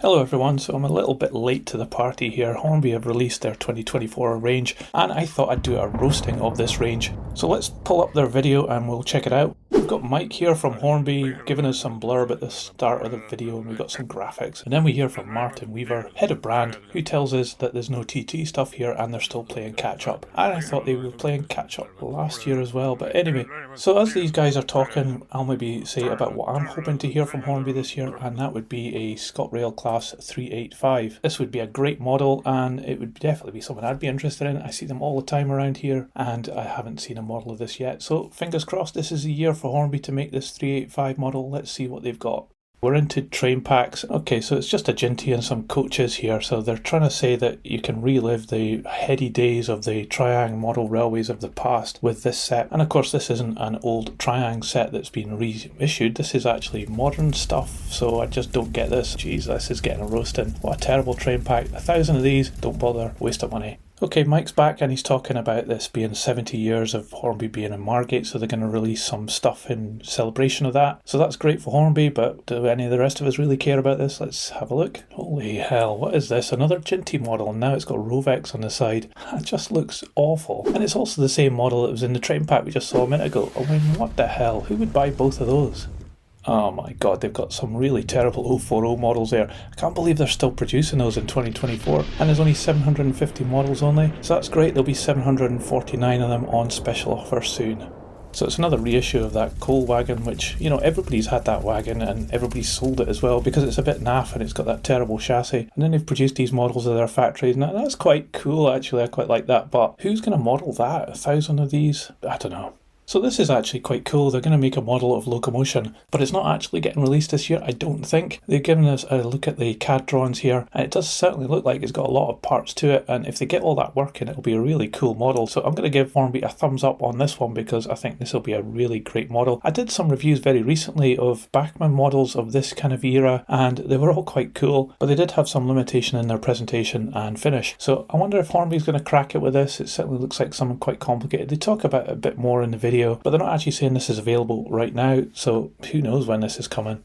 Hello everyone, so I'm a little bit late to the party here. Hornby have released their 2024 range and I thought I'd do a roasting of this range. So let's pull up their video and we'll check it out. We've got Mike here from Hornby giving us some blurb at the start of the video and we've got some graphics. And then we hear from Martin Weaver, head of brand, who tells us that there's no TT stuff here and they're still playing catch up. And I thought they were playing catch up last year as well, but anyway. So as these guys are talking, I'll maybe say about what I'm hoping to hear from Hornby this year, and that would be a ScotRail Class 385. This would be a great model and it would definitely be something I'd be interested in. I see them all the time around here and I haven't seen a model of this yet. So fingers crossed this is the year for Hornby to make this 385 model. Let's see what they've got. We're into train packs. Okay, so it's just a Ginty and some coaches here. So they're trying to say that you can relive the heady days of the Triang model railways of the past with this set. And of course, this isn't an old Triang set that's been reissued. This is actually modern stuff. So I just don't get this. Jeez, this is getting a roasting. What a terrible train pack. 1,000 of these. Don't bother. Waste of money. Okay, Mike's back and he's talking about this being 70 years of Hornby being in Margate, so they're going to release some stuff in celebration of that. So that's great for Hornby, but do any of the rest of us really care about this? Let's have a look. Holy hell, what is this? Another Ginty model, and now it's got Rovex on the side. It just looks awful. And it's also the same model that was in the train pack we just saw a minute ago. I mean, what the hell? Who would buy both of those? Oh my god, they've got some really terrible 040 models there. I can't believe they're still producing those in 2024. And there's only 750 models only. So that's great, there'll be 749 of them on special offer soon. So it's another reissue of that coal wagon, which, you know, everybody's had that wagon and everybody's sold it as well because it's a bit naff and it's got that terrible chassis. And then they've produced these models of their factories. Now that's quite cool actually, I quite like that. But who's going to model that? 1,000 of these? I don't know. So this is actually quite cool. They're going to make a model of locomotion, but it's not actually getting released this year, I don't think. They've given us a look at the CAD drawings here, and it does certainly look like it's got a lot of parts to it, and if they get all that working, it'll be a really cool model. So I'm going to give Hornby a thumbs up on this one because I think this will be a really great model. I did some reviews very recently of Bachmann models of this kind of era, and they were all quite cool, but they did have some limitation in their presentation and finish. So I wonder if Hornby's going to crack it with this. It certainly looks like something quite complicated. They talk about it a bit more in the video, but they're not actually saying this is available right now, so who knows when this is coming.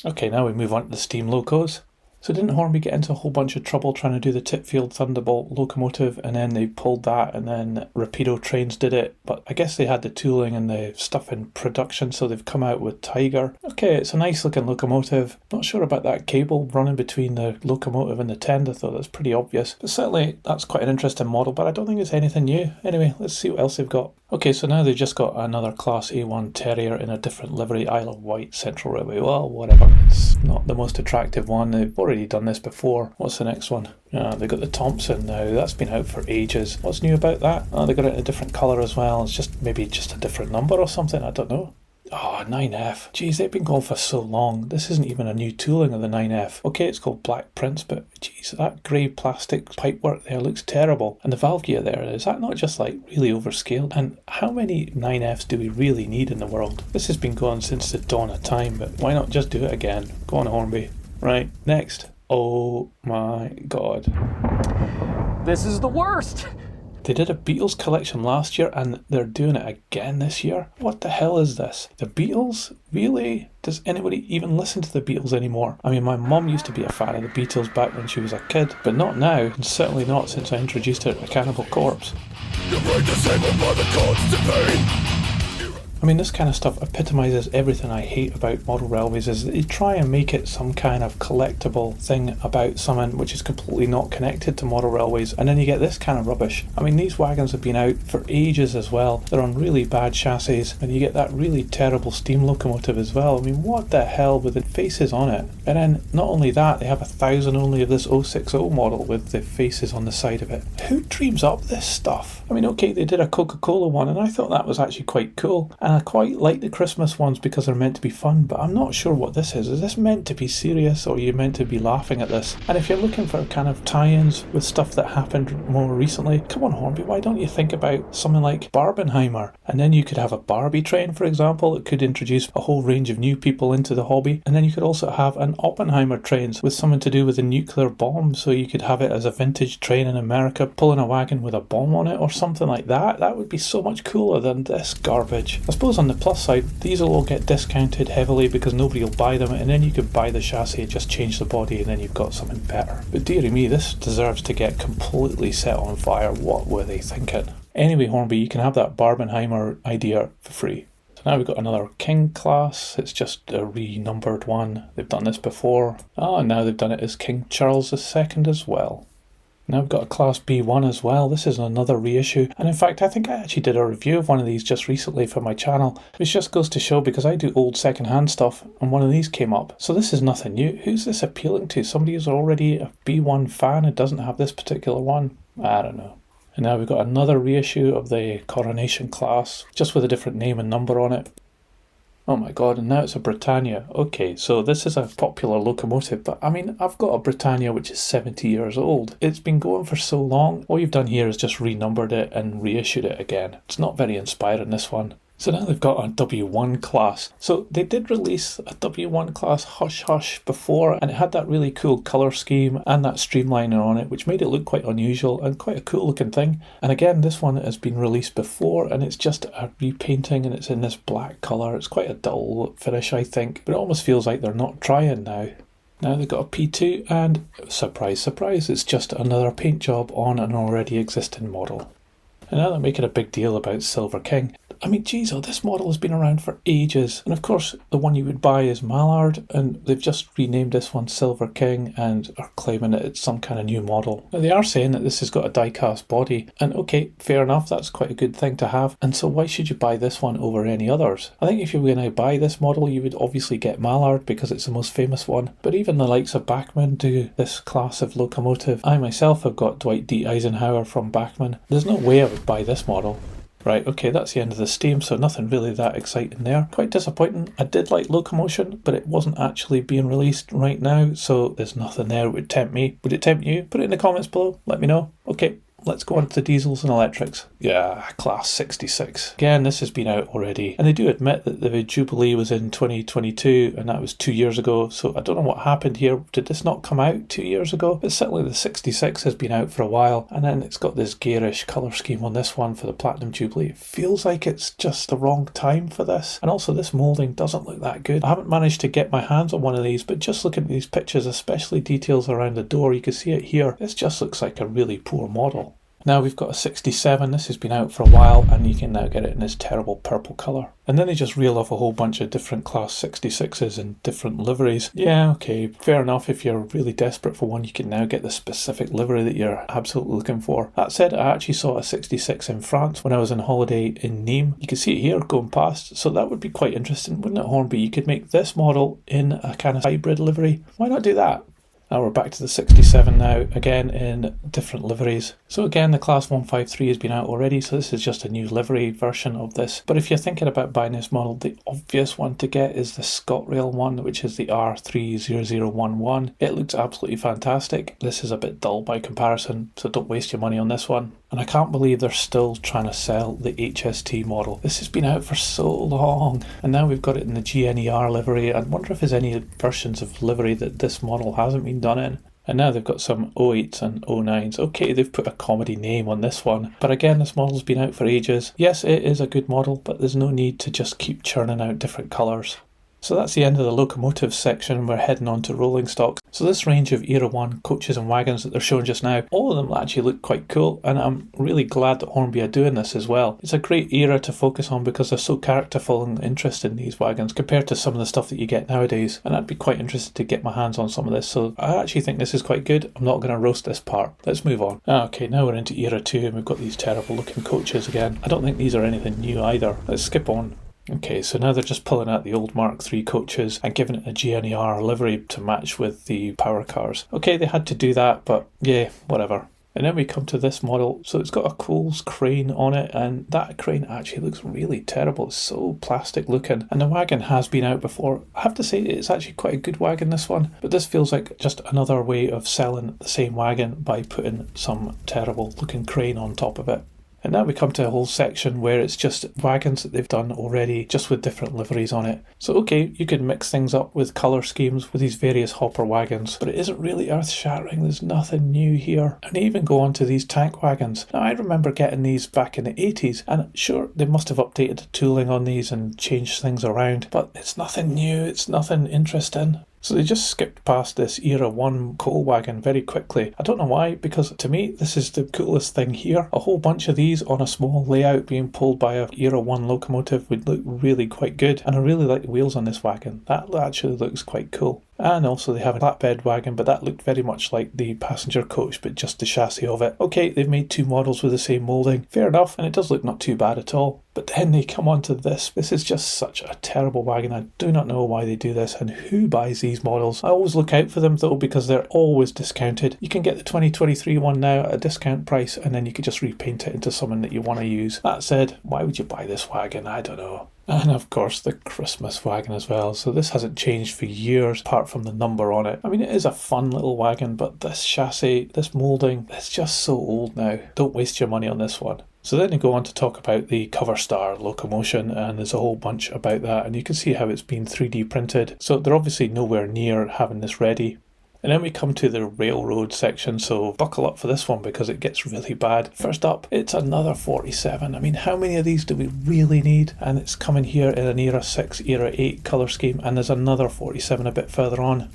Okay, now we move on to the steam locos. So didn't Hornby get into a whole bunch of trouble trying to do the Titfield Thunderbolt locomotive, and then they pulled that, and then Rapido Trains did it, but I guess they had the tooling and the stuff in production, so they've come out with Tiger. Okay, it's a nice looking locomotive. Not sure about that cable running between the locomotive and the tender though, that's pretty obvious. But certainly that's quite an interesting model, but I don't think it's anything new. Anyway, let's see what else they've got. Okay, so now they've just got another Class A1 Terrier in a different livery, Isle of Wight Central Railway. Well, whatever. It's not the most attractive one. They've already done this before. What's the next one? They've got the Thompson now. That's been out for ages. What's new about that? They got it in a different colour as well. It's just maybe just a different number or something. I don't know. Oh, 9F. Geez, they've been going for so long. This isn't even a new tooling of the 9F. Okay, it's called Black Prince, but geez, that grey plastic pipework there looks terrible. And the valve gear there, is that not just like really overscaled? And how many 9Fs do we really need in the world? This has been going since the dawn of time, but why not just do it again? Go on, Hornby. Right, next. Oh my god. This is the worst! They did a Beatles collection last year and they're doing it again this year? What the hell is this? The Beatles? Really? Does anybody even listen to the Beatles anymore? I mean, my mum used to be a fan of the Beatles back when she was a kid, but not now, and certainly not since I introduced her to Cannibal Corpse. I mean, this kind of stuff epitomises everything I hate about model railways, is that they try and make it some kind of collectible thing about something which is completely not connected to model railways, and then you get this kind of rubbish. I mean, these wagons have been out for ages as well. They're on really bad chassis, and you get that really terrible steam locomotive as well. I mean, what the hell with the faces on it? And then, not only that, they have 1,000 only of this 060 model with the faces on the side of it. Who dreams up this stuff? I mean, okay, they did a Coca-Cola one, and I thought that was actually quite cool. And I quite like the Christmas ones because they're meant to be fun, but I'm not sure what this is. Is this meant to be serious, or are you meant to be laughing at this? And if you're looking for kind of tie-ins with stuff that happened more recently, come on Hornby, why don't you think about something like Barbenheimer? And then you could have a Barbie train, for example, that could introduce a whole range of new people into the hobby. And then you could also have an Oppenheimer trains with something to do with a nuclear bomb, so you could have it as a vintage train in America pulling a wagon with a bomb on it or something like that. That would be so much cooler than this garbage. That's suppose on the plus side, these will all get discounted heavily because nobody will buy them, and then you could buy the chassis and just change the body and then you've got something better. But dearie me, this deserves to get completely set on fire. What were they thinking? Anyway, Hornby, you can have that Barbenheimer idea for free. So now we've got another King class. It's just a renumbered one. They've done this before. And now they've done it as King Charles II as well. Now we've got a Class B1 as well. This is another reissue. And in fact, I think I actually did a review of one of these just recently for my channel, which just goes to show because I do old second-hand stuff and one of these came up. So this is nothing new. Who's this appealing to? Somebody who's already a B1 fan who doesn't have this particular one? I don't know. And now we've got another reissue of the Coronation class, just with a different name and number on it. Oh my god, and now it's a Britannia. Okay, so this is a popular locomotive, but I mean, I've got a Britannia which is 70 years old. It's been going for so long. All you've done here is just renumbered it and reissued it again. It's not very inspiring, this one. So now they've got a W1 class. So they did release a W1 class Hush Hush before, and it had that really cool colour scheme and that streamliner on it, which made it look quite unusual and quite a cool looking thing. And again, this one has been released before, and it's just a repainting, and it's in this black colour. It's quite a dull finish, I think, but it almost feels like they're not trying now. Now they've got a P2, and surprise, surprise, it's just another paint job on an already existing model. And now they're making a big deal about Silver King. I mean, geez, this model has been around for ages. And of course, the one you would buy is Mallard, and they've just renamed this one Silver King and are claiming that it's some kind of new model. Now, they are saying that this has got a die-cast body, and okay, fair enough, that's quite a good thing to have. And so why should you buy this one over any others? I think if you were going to buy this model, you would obviously get Mallard because it's the most famous one. But even the likes of Bachmann do this class of locomotive. I myself have got Dwight D. Eisenhower from Bachmann. There's no way I would buy this model. Right, okay, that's the end of the Steam, so nothing really that exciting there. Quite disappointing. I did like Locomotion, but it wasn't actually being released right now, so there's nothing there that would tempt me. Would it tempt you? Put it in the comments below, let me know. Okay, let's go on to the diesels and electrics. Yeah, Class 66. Again, this has been out already, and they do admit that the Jubilee was in 2022, and that was 2 years ago, so I don't know what happened here. Did this not come out 2 years ago? But certainly the 66 has been out for a while, and then it's got this garish colour scheme on this one for the Platinum Jubilee. It feels like it's just the wrong time for this, and also this moulding doesn't look that good. I haven't managed to get my hands on one of these, but just looking at these pictures, especially details around the door, you can see it here. This just looks like a really poor model. Now we've got a 67, this has been out for a while, and you can now get it in this terrible purple colour. And then they just reel off a whole bunch of different Class 66s in different liveries. Yeah, okay, fair enough, if you're really desperate for one, you can now get the specific livery that you're absolutely looking for. That said, I actually saw a 66 in France when I was on holiday in Nîmes. You can see it here going past, so that would be quite interesting, wouldn't it, Hornby? You could make this model in a kind of hybrid livery. Why not do that? Now we're back to the 67 now, again in different liveries. So again, the Class 153 has been out already, so this is just a new livery version of this. But if you're thinking about buying this model, the obvious one to get is the ScotRail one, which is the R30011. It looks absolutely fantastic. This is a bit dull by comparison, so don't waste your money on this one. And I can't believe they're still trying to sell the HST model. This has been out for so long, and now we've got it in the GNER livery. I wonder if there's any versions of livery that this model hasn't been done in. And now they've got some 08s and 09s. Okay, they've put a comedy name on this one, but again, this model's been out for ages. Yes, it is a good model, but there's no need to just keep churning out different colours. So that's the end of the locomotive section. We're heading on to rolling stock. So this range of Era 1 coaches and wagons that they're showing just now, all of them actually look quite cool, and I'm really glad that Hornby are doing this as well. It's a great era to focus on because they're so characterful and interesting, these wagons, compared to some of the stuff that you get nowadays, and I'd be quite interested to get my hands on some of this, so I actually think this is quite good. I'm not going to roast this part. Let's move on. Okay, now we're into Era 2 and we've got these terrible looking coaches again. I don't think these are anything new either. Let's skip on. Okay, so now they're just pulling out the old Mark III coaches and giving it a GNER livery to match with the power cars. Okay, they had to do that, but yeah, whatever. And then we come to this model. So it's got a Coles crane on it, and that crane actually looks really terrible. It's so plastic looking, and the wagon has been out before. I have to say it's actually quite a good wagon, this one, but this feels like just another way of selling the same wagon by putting some terrible looking crane on top of it. And now we come to a whole section where it's just wagons that they've done already, just with different liveries on it. So okay, you can mix things up with colour schemes with these various hopper wagons, but it isn't really earth-shattering. There's nothing new here. And they even go on to these tank wagons. Now I remember getting these back in the 80s, and sure, they must have updated the tooling on these and changed things around, but it's nothing new, it's nothing interesting. So they just skipped past this Era 1 coal wagon very quickly. I don't know why, because to me this is the coolest thing here. A whole bunch of these on a small layout being pulled by a Era 1 locomotive would look really quite good. And I really like the wheels on this wagon. That actually looks quite cool. And also they have a flatbed wagon, but that looked very much like the passenger coach, but just the chassis of it. Okay, they've made two models with the same moulding. Fair enough, and it does look not too bad at all. But then they come on to this. This is just such a terrible wagon. I do not know why they do this and who buys these models. I always look out for them though, because they're always discounted. You can get the 2023 one now at a discount price, and then you could just repaint it into something that you want to use. That said, why would you buy this wagon? I don't know. And of course the Christmas wagon as well. So this hasn't changed for years apart from the number on it. I mean, it is a fun little wagon, but this chassis, this moulding, it's just so old now. Don't waste your money on this one. So then they go on to talk about the cover star locomotion, and there's a whole bunch about that, and you can see how it's been 3D printed. So they're obviously nowhere near having this ready. And then we come to the railroad section, so buckle up for this one because it gets really bad. First up, it's another 47. I mean, how many of these do we really need? And it's coming here in an Era 6, Era 8 colour scheme, and there's another 47 a bit further on.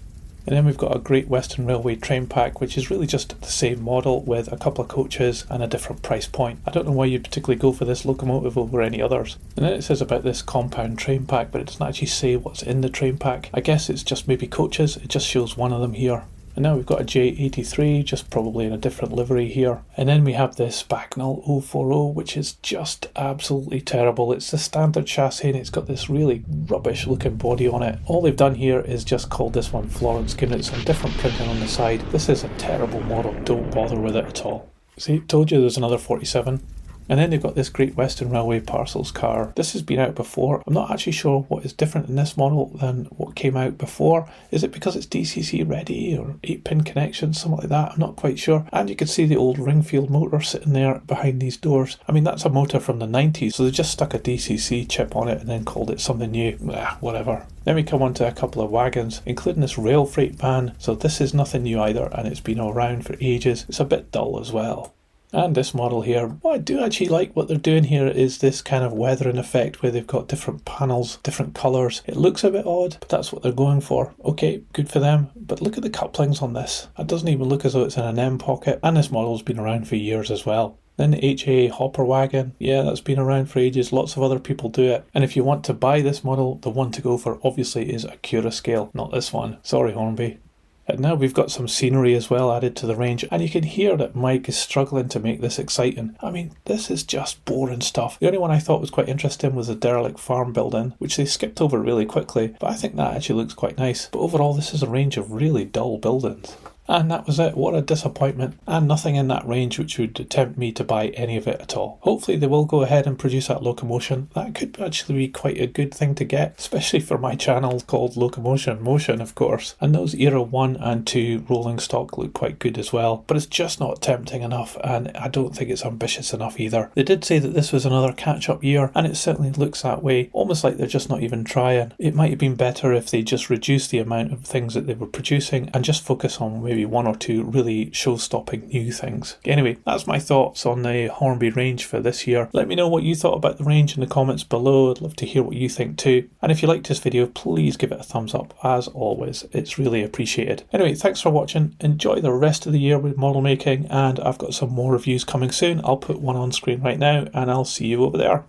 And then we've got a Great Western Railway train pack, which is really just the same model with a couple of coaches and a different price point. I don't know why you'd particularly go for this locomotive over any others. And then it says about this compound train pack, but it doesn't actually say what's in the train pack. I guess it's just maybe coaches. It just shows one of them here. And now we've got a J83, just probably in a different livery here. And then we have this Backnell 040, which is just absolutely terrible. It's the standard chassis and it's got this really rubbish looking body on it. All they've done here is just called this one Florence, giving it some different printing on the side. This is a terrible model, don't bother with it at all. See, told you there's another 47. And then they've got this Great Western Railway parcels car. This has been out before. I'm not actually sure what is different in this model than what came out before. Is it because it's DCC ready or 8-pin connection, something like that? I'm not quite sure. And you can see the old Ringfield motor sitting there behind these doors. I mean, that's a motor from the 90s, so they just stuck a DCC chip on it and then called it something new. Whatever. Then we come on to a couple of wagons, including this rail freight van. So this is nothing new either, and it's been around for ages. It's a bit dull as well. And this model here, what I do actually like what they're doing here is this kind of weathering effect where they've got different panels, different colours. It looks a bit odd, but that's what they're going for. Okay, good for them. But look at the couplings on this. It doesn't even look as though it's in an M pocket. And this model's been around for years as well. Then the HA hopper wagon, yeah, that's been around for ages. Lots of other people do it. And if you want to buy this model, the one to go for obviously is a Cura scale, not this one. Sorry, Hornby. And now we've got some scenery as well added to the range, and you can hear that Mike is struggling to make this exciting. I mean, this is just boring stuff. The only one I thought was quite interesting was the derelict farm building, which they skipped over really quickly, but I think that actually looks quite nice. But overall, this is a range of really dull buildings. And that was it. What a disappointment. And nothing in that range which would tempt me to buy any of it at all. Hopefully they will go ahead and produce that locomotion. That could actually be quite a good thing to get, especially for my channel called Locomotion Motion, of course. And those Era 1 and 2 rolling stock look quite good as well. But it's just not tempting enough, and I don't think it's ambitious enough either. They did say that this was another catch-up year, and it certainly looks that way. Almost like they're just not even trying. It might have been better if they just reduced the amount of things that they were producing and just focus on maybe one or two really show-stopping new things. Anyway, that's my thoughts on the Hornby range for this year. Let me know what you thought about the range in the comments below. I'd love to hear what you think too. And if you liked this video, please give it a thumbs up. As always, it's really appreciated. Anyway, thanks for watching. Enjoy the rest of the year with model making, and I've got some more reviews coming soon. I'll put one on screen right now, and I'll see you over there.